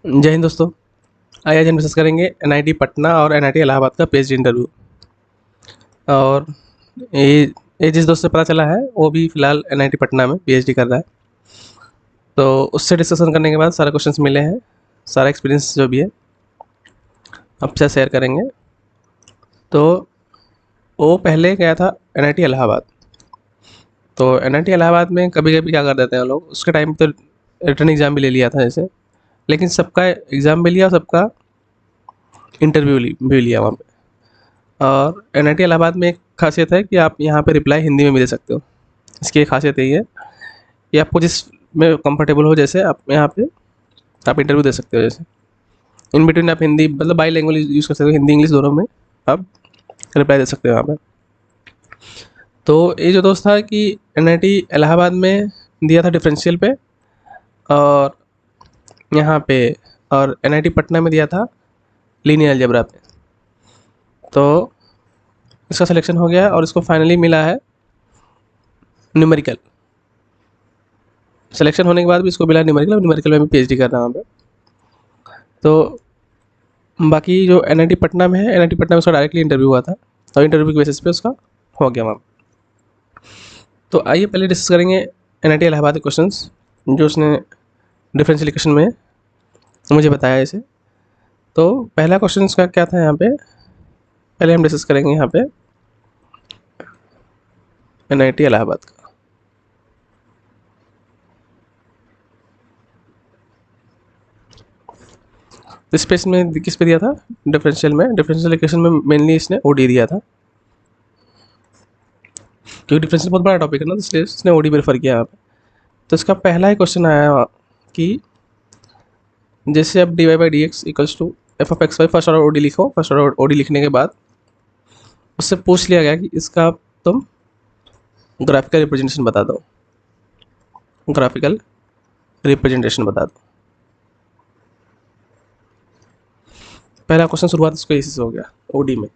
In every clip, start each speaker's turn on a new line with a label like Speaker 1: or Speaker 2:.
Speaker 1: जय हिंद दोस्तों। आज हम डिस्कस करेंगे एनआईटी पटना और एनआईटी इलाहाबाद का पीएचडी इंटरव्यू। और ये जिस दोस्त से पता चला है वो भी फ़िलहाल एनआईटी पटना में पीएचडी कर रहा है। तो उससे डिस्कशन करने के बाद सारे क्वेश्चंस मिले हैं, सारा एक्सपीरियंस जो भी है आपसे शेयर करेंगे। तो वो पहले गया था एनआईटी इलाहाबाद। तो एनआईटी इलाहाबाद में कभी-कभी क्या कर देते हैं लोग, उसके टाइम पे तो रिटन एग्ज़ाम भी ले लिया था जैसे, लेकिन सबका एग्ज़ाम भी लिया और सबका इंटरव्यू भी लिया वहाँ पे। और एनआईटी इलाहाबाद में एक खासियत है कि आप यहाँ पे रिप्लाई हिंदी में भी दे सकते हो। इसकी एक खासियत यही है कि आपको जिस में कंफर्टेबल हो, जैसे आप यहाँ पे आप इंटरव्यू दे सकते हो। जैसे इन बिटवीन आप हिंदी मतलब बाई लैंग्वेज यूज़ कर सकते हो, हिंदी इंग्लिश दोनों में आप रिप्लाई दे सकते हो यहाँ पे। तो ये जो दोस्त था कि एनआईटी इलाहाबाद में दिया था डिफरेंशियल पे, और यहाँ पे और एनआईटी पटना में दिया था लीनियर अलजेब्रा पे। तो इसका सिलेक्शन हो गया और इसको फाइनली मिला है न्यूमेरिकल। सिलेक्शन होने के बाद भी इसको मिला न्यूमेरिकल में भी पीएचडी कर रहा हूँ मैं। तो बाकी जो एनआईटी पटना में है, एनआईटी पटना में उसका डायरेक्टली इंटरव्यू हुआ था और इंटरव्यू की बेसिस पे उसका हो गया वहाँ। तो आइए पहले डिस्कस करेंगे एनआईटी इलाहाबाद के क्वेश्चंस जो उसने डिफरेंशियल इक्वेशन में मुझे बताया इसे। तो पहला क्वेश्चन उसका क्या था यहाँ पे, पहले हम डिस्कस करेंगे यहाँ पे एनआईटी इलाहाबाद का। इस पे इसमें किस पे दिया था, डिफरेंशियल इक्वेशन में मेनली इसने ओडी दिया था, क्योंकि डिफरेंशियल बहुत बड़ा टॉपिक है ना, तो इसलिए इसने ओडी प्रेफर किया यहाँ पे। तो इसका पहला ही क्वेश्चन आया कि जैसे अब d Y by D x equals to f of x y, first order ODE लिखो। फर्स्ट ऑर्डर ओडी लिखने के बाद उससे पूछ लिया गया कि इसका तुम ग्राफिकल रिप्रेजेंटेशन बता दो, ग्राफिकल रिप्रेजेंटेशन बता दो। पहला क्वेश्चन शुरुआत इसको इसी से हो गया ओडी में,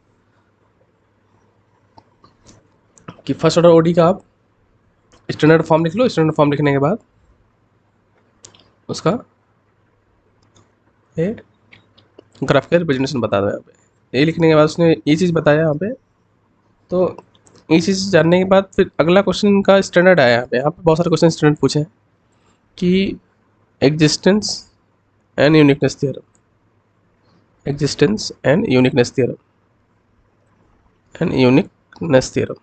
Speaker 1: कि फर्स्ट ऑर्डर ओडी का आप स्टैंडर्ड फॉर्म लिख लो। स्टैंडर्ड फॉर्म लिखने के बाद उसका ये ग्राफिकल रिप्रेजेंटेशन बता दो। यहाँ पे ये लिखने के बाद उसने ये चीज़ बताया यहाँ पे। तो ये चीज़ जानने के बाद फिर अगला क्वेश्चन का स्टैंडर्ड आया। यहाँ पे बहुत सारे क्वेश्चन स्टैंडर्ड पूछे हैं कि existence and uniqueness theorem, existence and uniqueness theorem, and uniqueness theorem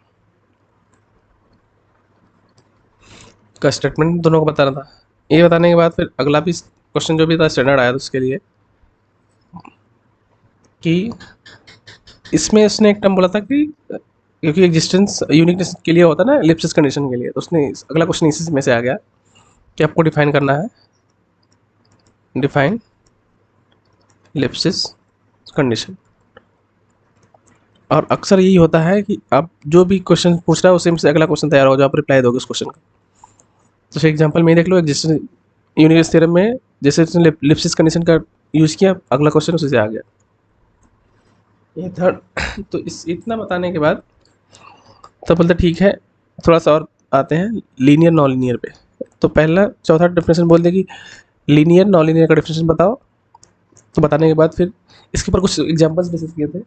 Speaker 1: का स्टेटमेंट दोनों को बताना था। ये बताने के बाद फिर अगला भी क्वेश्चन जो भी था स्टैंडर्ड आया था उसके लिए, कि इसमें उसने एक टर्म बोला था कि क्योंकि एग्जिस्टेंस यूनिकनेस के लिए होता है ना, एलिप्सिस कंडीशन के लिए, तो उसने अगला क्वेश्चन इसी में से आ गया कि आपको डिफाइन करना है, डिफाइन एलिप्सिस कंडीशन। और अक्सर यही होता है कि आप जो भी क्वेश्चन पूछ रहा है उसी में से अगला क्वेश्चन तैयार हो जाए, आप रिप्लाई दोगे उस क्वेश्चन का। तो फिर एग्जांपल में ही देख लो, एग्जिस्टेंस यूनिकनेस थ्योरम में जैसे उसने एलिप्सिस कंडीशन का यूज़ किया, अगला क्वेश्चन उसी से आ गया। ये थर्ड। तो इस इतना बताने के बाद तो बोलते ठीक है, थोड़ा सा और आते हैं लीनियर नॉन लीनियर पे। तो पहला चौथा डेफिनेशन बोल दे कि लीनियर नॉन लीनियर का डेफिनेशन बताओ। तो बताने के बाद फिर इसके ऊपर कुछ एग्जांपल्स डिस्कस किए थे।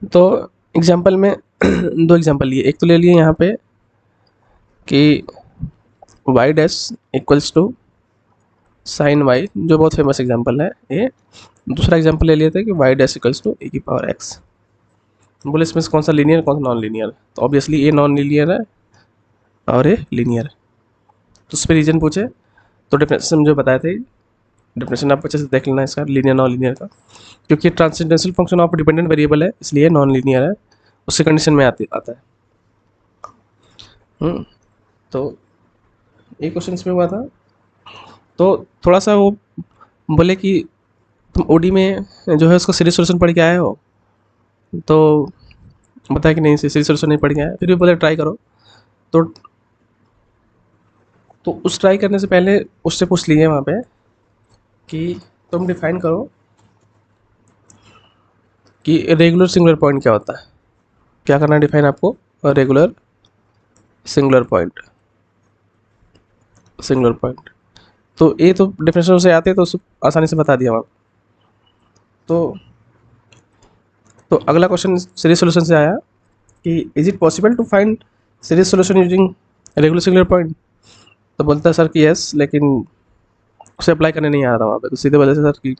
Speaker 1: तो एग्जांपल में दो एग्जांपल लिए, एक तो ले लिए यहाँ पे कि y dash equals to sine y, जो बहुत फेमस एग्जांपल है ये। दूसरा एग्जांपल ले लिए थे कि वाई डैश इक्वल्स टू ए की पावर एक्स। बोले इसमें से कौन सा लीनियर कौन सा नॉन लीनियर, तो ऑब्वियसली ये नॉन लीनियर है और ये लीनियर है। तो उस पर रीजन पूछे, तो डेफिनेशन जो बताए थे, डेफिनेशन आप अच्छे से देख लेना इसका लीनियर नॉन लीनियर का, क्योंकि transcendental function of dependent variable है इसलिए नॉन लीनियर है, उससे कंडीशन में आता है। तो ये क्वेश्चन इसमें हुआ था। तो थोड़ा सा वो बोले कि तुम ओडी में जो है उसका सीरीज सोल्यूशन पढ़ के आए हो, तो बताया कि नहीं सीरीज सोल्यूशन नहीं पढ़ के आए, फिर भी बोले ट्राई करो। तो उस ट्राई करने से पहले उससे पूछ लीजिए वहाँ पे कि तुम डिफाइन करो कि रेगुलर सिंगुलर पॉइंट क्या होता है। क्या करना है डिफाइन आपको, regular singular point, singular point. तो ए तो डेफिनेशन से आते तो आसानी से बता दिया वहाँ। तो अगला क्वेश्चन सीरीज सोल्यूशन से आया कि is it possible to find series solution using regular singular point. तो बोलता है सर कि यस, लेकिन उसे अप्लाई करने नहीं आ रहा था वहाँ पे, तो सीधे बोले सर कि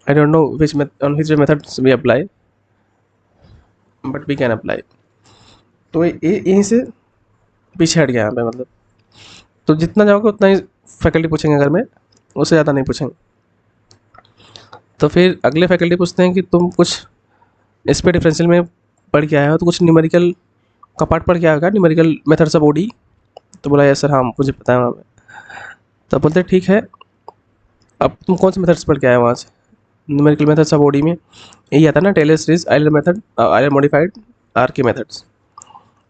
Speaker 1: I don't know which on which methods we apply but we can apply. तो यहीं से पीछे हट गया यहाँ पे, मतलब तो जितना जाओगे उतना ही फैकल्टी पूछेंगे, अगर मैं उससे ज़्यादा नहीं पूछेंगे। तो फिर अगले फैकल्टी पूछते हैं कि तुम कुछ इस पे डिफरेंशियल में पढ़ के आया हो, तो कुछ न्यूमेरिकल का पार्ट पढ़ के आया होगा, न्यूमेरिकल मेथड्स ऑफ ओडी। तो बोला यस सर, हाँ मुझे पता है वहाँ पे। तो बोलते ठीक है, अब तुम कौन से मेथड्स पढ़ के आए वहाँ से। न्यूमेरिकल मेथड्स ऑफ ओडी में यही आता है ना, Taylor series, Euler method, Euler modified, R K methods.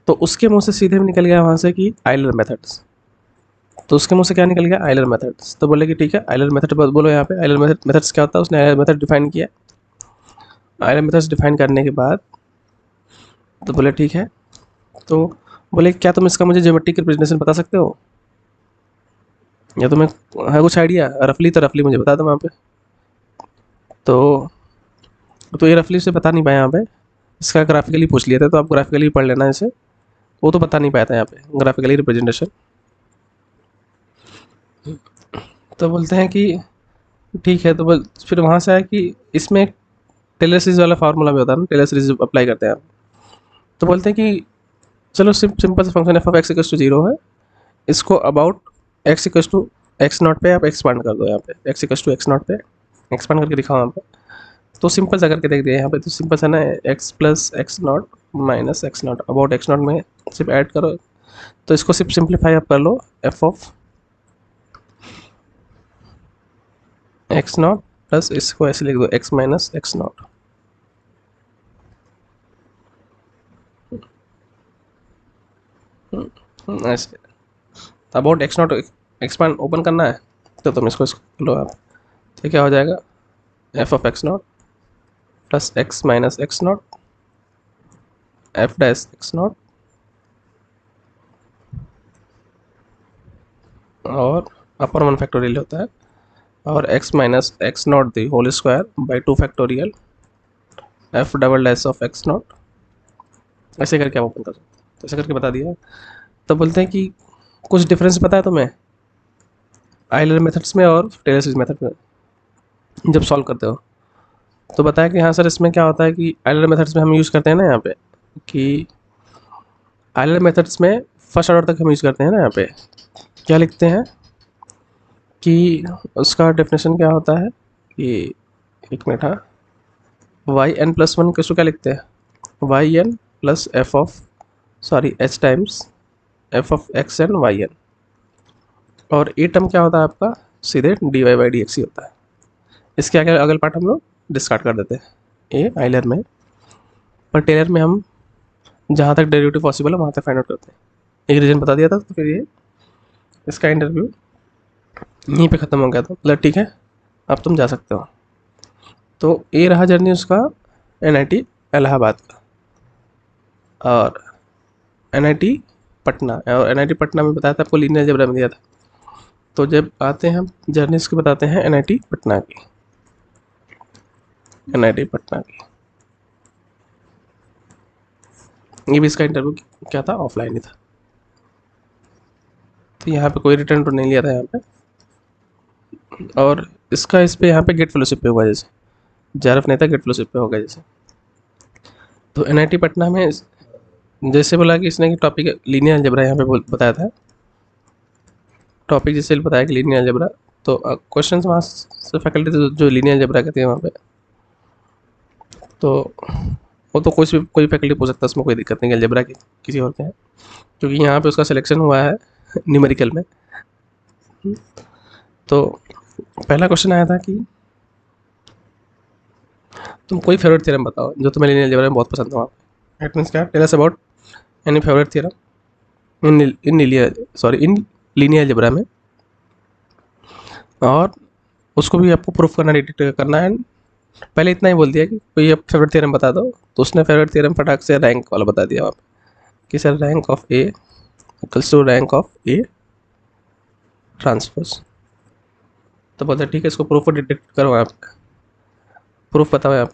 Speaker 1: तो उसके मुंह से सीधे निकल गया वहाँ से कि आइलर मेथड्स। तो उसके मुंह से क्या निकल गया, आइलर मेथड्स। तो बोले कि ठीक है, आइलर मेथड बोलो यहाँ पे, आइलर मेथड्स क्या होता है। उसने आइलर मेथड डिफाइन किया। आइलर मेथड्स डिफाइन करने के बाद तो बोले ठीक है, तो बोले क्या तुम इसका मुझे ज्योमेट्रिक रिप्रेजेंटेशन बता सकते हो, या तुम्हें है कुछ आइडिया रफली, तो रफली मुझे बता दो वहाँ पे। तो ये रफली से बता नहीं पाया यहाँ पे, इसका ग्राफिकली पूछ लिया था, तो आप ग्राफिकली पढ़ लेना इसे। वो तो बता नहीं पाया था यहाँ पे ग्राफिकली रिप्रेजेंटेशन। तो बोलते हैं कि ठीक है, तो फिर वहाँ से आया कि इसमें टेलर सीरीज वाला फार्मूला भी होता है ना, टेलर सीरीज अप्लाई करते हैं आप। तो बोलते हैं कि चलो सिंपल सा function f of x equals to 0 है, इसको about x equals to x not पे आप एक्सपांड कर दो। यहाँ पे x equals to x not पे एक्सपांड करके दिखाओ यहाँ पे। तो सिंपल सा करके देख दिया यहाँ पे। तो सिंपल सा ना, x plus x not minus x not about X not में सिर्फ ऐड करो। तो इसको सिर्फ सिंप्लीफाई आप कर लो, F of x not plus इसको ऐसे लिख दो, एक्स माइनस एक्स नॉट। ऐसे about X naught expand open करना है, तो तुम इसको लो आप। तो क्या हो जाएगा, f of x not plus x minus x not f dash x not और अपर 1 फैक्टोरियल होता है, और x minus x not the whole square by 2 factorial f double dash of x not. ऐसे करके आप ओपन कर सकते हो। तो ऐसे करके बता दिया। तो बोलते हैं कि कुछ डिफरेंस पता है तुम्हें आइलर मेथड्स में और टेलर सीरीज मेथड में जब सॉल्व करते हो। तो बताया कि हाँ सर, इसमें क्या होता है कि आइलर मेथड्स में हम यूज़ करते हैं ना यहाँ पे, कि आइलर मेथड्स में फर्स्ट ऑर्डर तक हम यूज़ करते हैं ना। यहाँ पे क्या लिखते हैं कि उसका डेफिनेशन क्या होता है कि एक मिनट, हाँ, वाई एन प्लस 1 किसको क्या लिखते हैं, Y N plus F of sorry H times F of X N Y N. और ए टर्म क्या होता है आपका, सीधे D Y by D X ही होता है। इसके आगे अगल पार्ट हम लोग डिस्कार्ड कर देते हैं ए आइलर में। पर टेलर में हम जहाँ तक डेरिवेटिव पॉसिबल है वहाँ तक फाइंड आउट करते हैं। एक रीजन बता दिया था, तो फिर ये इसका इंटरव्यू यहीं पे ख़त्म हो गया था। मतलब ठीक है, अब तुम जा सकते हो। तो ये रहा जर्नी उसका NIT इलाहाबाद का, और NIT पटना। और NIT पटना में बताया था आपको, लीनियर अलजेब्रा में दिया था। तो जब आते हैं हम जर्नी इसकी बताते हैं NIT पटना की, NIT पटना की। ये भी इसका इंटरव्यू क्या था, ऑफलाइन ही था। तो यहाँ पे कोई रिटर्न तो नहीं लिया था यहाँ पे, और इसका इस पे यहाँ पे गेट फेलोशिप पे हुआ, जैसे JRF नहीं था, गेट फेलोशिप पे होगा जैसे। तो NIT पटना में जैसे बोला कि इसने टॉपिक लीनियर अलजेब्रा यहाँ पे बताया था, टॉपिक जैसे बताया कि लीनियर अलजेब्रा। तो क्वेश्चन वहाँ से फैकल्टी जो लीनियर अलजेब्रा कहते हैं वहाँ पे, तो वो तो कोई फैकल्टी पूछ सकता है, उसमें कोई दिक्कत नहीं है अलजेब्रा की किसी और के हैं, क्योंकि यहाँ पे उसका सिलेक्शन हुआ है न्यूमेरिकल में। तो पहला क्वेश्चन आया था कि तुम कोई फेवरेट थ्योरम बताओ जो तुम्हें लीनियर अलजेब्रा में बहुत पसंद हो। इट मीन्स क्या, tell us about any favourite theorem in linear algebra में, और उसको भी आपको प्रूफ करना, डिटेक्ट करना है। पहले इतना ही बोल दिया कि कोई आप फेवरेट थ्योरम बता दो, तो उसने फेवरेट थ्योरम फटाक से रैंक वाला बता दिया वहाँ पे कि sir rank of A equals to rank of A transpose. तो बोलते ठीक है, इसको प्रूफ डिटेक्ट करो आप, प्रूफ बताओ आप।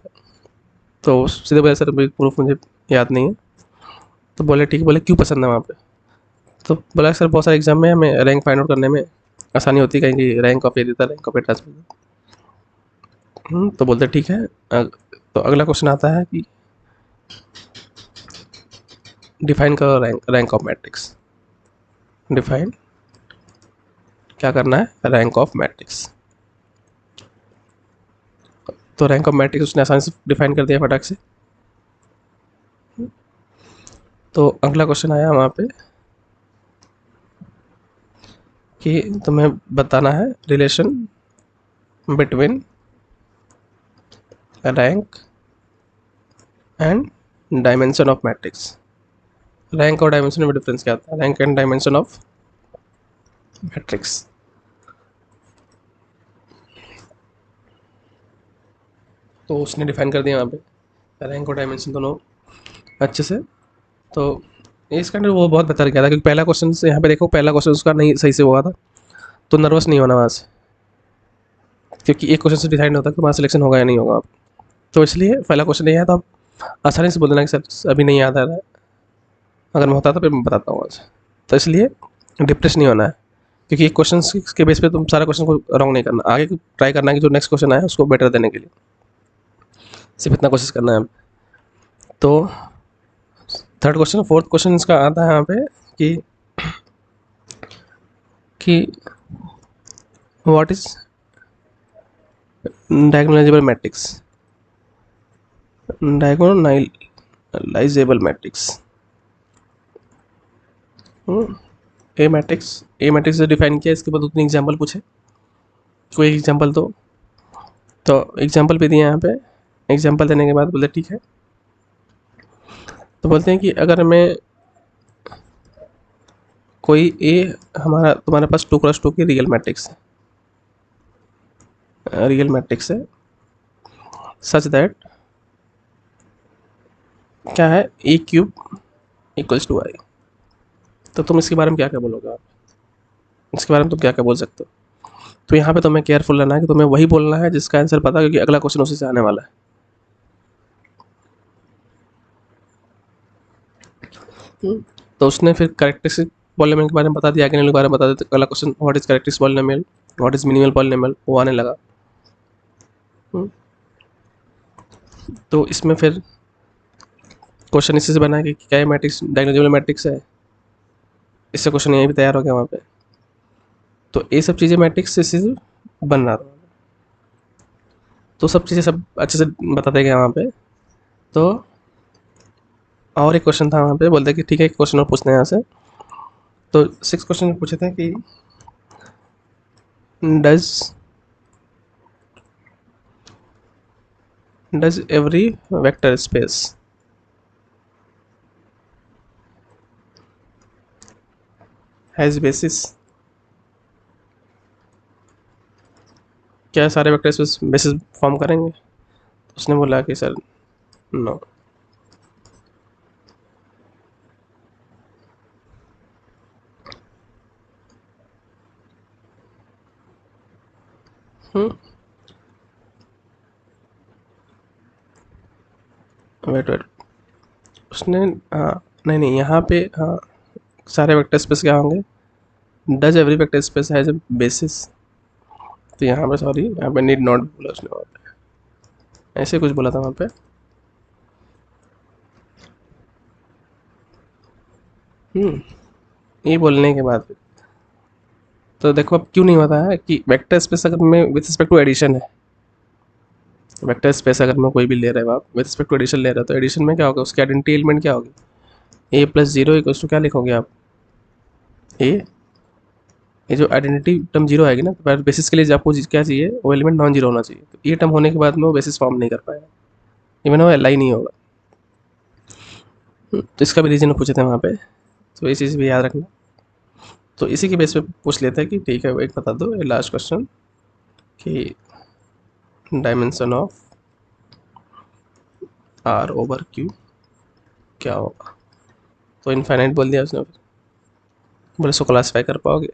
Speaker 1: तो सीधे बोले सर प्रूफ मुझे याद नहीं है। तो बोले ठीक है, बोले क्यों पसंद है वहाँ पे। तो बोला सर बहुत सारे एग्जाम में हमें रैंक फाइंड आउट करने में आसानी होती है, कहीं की रैंक ऑफ ए देता, रैंक ऑफ ए ट्रांसफर। तो बोलते ठीक है। तो अगला क्वेश्चन आता है कि डिफाइन करो रैंक ऑफ मैट्रिक्स। डिफाइन क्या करना है, रैंक ऑफ मैट्रिक्स। तो रैंक ऑफ मैट्रिक्स उसने आसानी से डिफाइन कर दिया फटाक से। तो अगला क्वेश्चन आया वहाँ पे कि तुम्हें बताना है relation between rank and dimension of matrix. Rank और डायमेंशन में डिफरेंस क्या आता है, rank and dimension of matrix. तो उसने डिफाइन कर दिया वहाँ पे रैंक और डायमेंशन दोनों अच्छे से। तो इसका वो बहुत बेहतर किया था, क्योंकि पहला क्वेश्चन से यहाँ पे देखो, पहला क्वेश्चन उसका नहीं सही से हुआ था, तो नर्वस नहीं होना वहाँ से, क्योंकि एक क्वेश्चन से डिसाइड होता है कि वहाँ सिलेक्शन होगा या नहीं होगा आप। तो इसलिए पहला क्वेश्चन नहीं आया तो आप आसानी से बोल देना कि सर अभी नहीं याद आ रहा है, अगर मैं होता तो फिर मैं बताता हूँ आज। तो इसलिए डिप्रेस नहीं होना है, क्योंकि एक क्वेश्चन के बेस पे तुम सारा क्वेश्चन को रॉन्ग नहीं करना, आगे ट्राई करना है कि जो नेक्स्ट क्वेश्चन आया उसको बेटर देने के लिए, सिर्फ इतना कोशिश करना है। तो थर्ड क्वेश्चन, फोर्थ क्वेश्चन इसका आता है यहाँ पे कि what is diagonalisable matrix. Diagonalisable matrix, A matrix से डिफाइन किया, इसके बाद उतनी एग्जांपल पूछे, कोई एग्जांपल तो एग्जांपल भी दिए यहाँ पे। एग्जांपल देने के बाद बोलते ठीक है, तो बोलते हैं कि अगर मैं कोई ए, हमारा तुम्हारे पास 2x2 की रियल मैट्रिक्स है, रियल मैट्रिक्स है सच दैट क्या है, ए क्यूब इक्वल्स टू आई। तो तुम इसके बारे में क्या क्या बोलोगे आप, इसके बारे में तुम क्या क्या बोल सकते हो। तो यहाँ पे तुम्हें केयरफुल रहना है कि तुम्हें वही बोलना है जिसका आंसर पता है, क्योंकि अगला क्वेश्चन उसी से आने वाला है। तो उसने फिर करेक्टरिस्टिक पॉलिनोमियल के बारे में बता दिया, आगे के बारे में बता दिया। अगला question what is characteristic polynomial, what is minimal polynomial, वो आने लगा। तो इसमें फिर क्वेश्चन इसी से बना कि क्या मैट्रिक्स डायगोनलाइजेबल मैट्रिक्स है, इससे क्वेश्चन यही भी तैयार हो गया वहाँ पे। तो ये सब चीज़ें मैट्रिक्स से इसी से बन रहा था, तो सब चीज़ें सब अच्छे से बताते गए वहाँ पे। तो और एक क्वेश्चन था वहाँ पे, बोलते कि ठीक है एक क्वेश्चन और पूछते हैं यहाँ से। तो 6 क्वेश्चन पूछे थे कि does every vector space has basis. क्या सारे वेक्टर स्पेस बेसिस फॉर्म करेंगे। उसने बोला कि सर नो। वेट वेट, उसने हाँ, नहीं नहीं, यहाँ पे हाँ सारे वेक्टर स्पेस क्या होंगे, does every vector space has a basis. तो यहाँ पे सॉरी, यहाँ पे नीड नॉट बोला उसने, वहाँ पे ऐसे कुछ बोला था वहाँ पे। ये बोलने के बाद तो देखो अब क्यों नहीं होता है कि वेक्टर स्पेस अगर मैं विथ रिस्पेक्ट टू एडिशन है, वेक्टर स्पेस अगर मैं कोई भी ले रहे हो आप विथ रिस्पेक्ट टू एडिशन ले रहे हो, तो एडिशन में क्या होगा, उसकी आइडेंटिटी एलिमेंट क्या होगी, ए प्लस जीरो इक्वल्स टू क्या लिखोगे आप, ए, ये जो आइडेंटिटी टर्म जीरो आएगी ना, तो बेसिस के लिए आपको क्या चाहिए, वो एलिमेंट नॉन जीरो होना चाहिए। तो ये टर्म होने के बाद में वो बेसिस फॉर्म नहीं कर पाएगा, इवन वो एल आई नहीं होगा। तो इसका भी रीजन पूछे थे वहाँ पे, तो ये चीज़ भी याद रखना। तो इसी के बेस पे पूछ लेते हैं कि ठीक है एक बता दो, ये लास्ट क्वेश्चन कि dimension of R over Q क्या होगा। तो इनफाइनाइट बोल दिया उसने, फिर बोले सो क्लासीफाई कर पाओगे,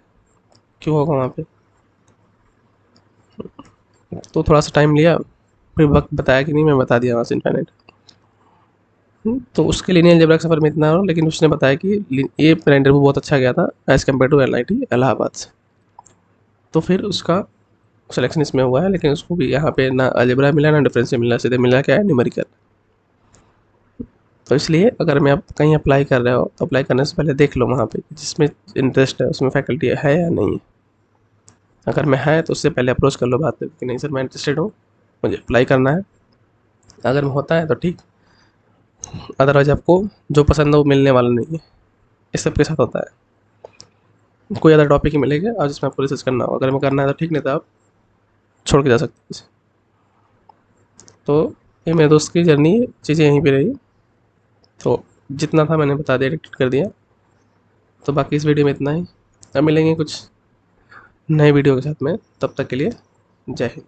Speaker 1: क्यों होगा वहाँ पे। तो थोड़ा सा टाइम लिया, फिर वक्त बताया कि नहीं, मैं बता दिया वहाँ से इनफाइनाइट। तो उसके लिनियर अलजेब्रा के सफ़र में इतना हो, लेकिन उसने बताया कि ये मेरा इंटरव्यू बहुत अच्छा गया था as compare to NIT Allahabad से। तो फिर उसका सिलेक्शन इसमें हुआ है, लेकिन उसको भी यहाँ पे ना अलजेब्रा मिला ना डिफरेंशियल मिला, सीधे मिला क्या है, न्यूमेरिकल। तो इसलिए अगर मैं आप कहीं अप्लाई कर रहे हो तो अप्लाई करने से पहले देख लो वहाँ पे जिसमें इंटरेस्ट है उसमें फैकल्टी है या नहीं है। अगर मैं है तो उससे पहले अप्रोच कर लो बात करके कि नहीं सर मैं इंटरेस्टेड हूँ, मुझे अप्लाई करना है। अगर में होता है तो ठीक, अदरवाइज आपको जो पसंद है वो मिलने वाला नहीं है। इस सब के साथ होता है। कोई अदर टॉपिक ही मिलेगा और जिसमें आपको रिसर्च करना हो, अगर मैं करना है तो ठीक, नहीं तो आप छोड़ के जा सकते हैं इसे। तो ये मेरे दोस्त की जर्नी, चीज़ें यहीं पे रही। तो जितना था मैंने बता दिया, एडिट कर दिया। तो बाकी इस वीडियो में इतना ही। अब मिलेंगे कुछ नए वीडियो के साथ में, तब तक के लिए जय हिंद।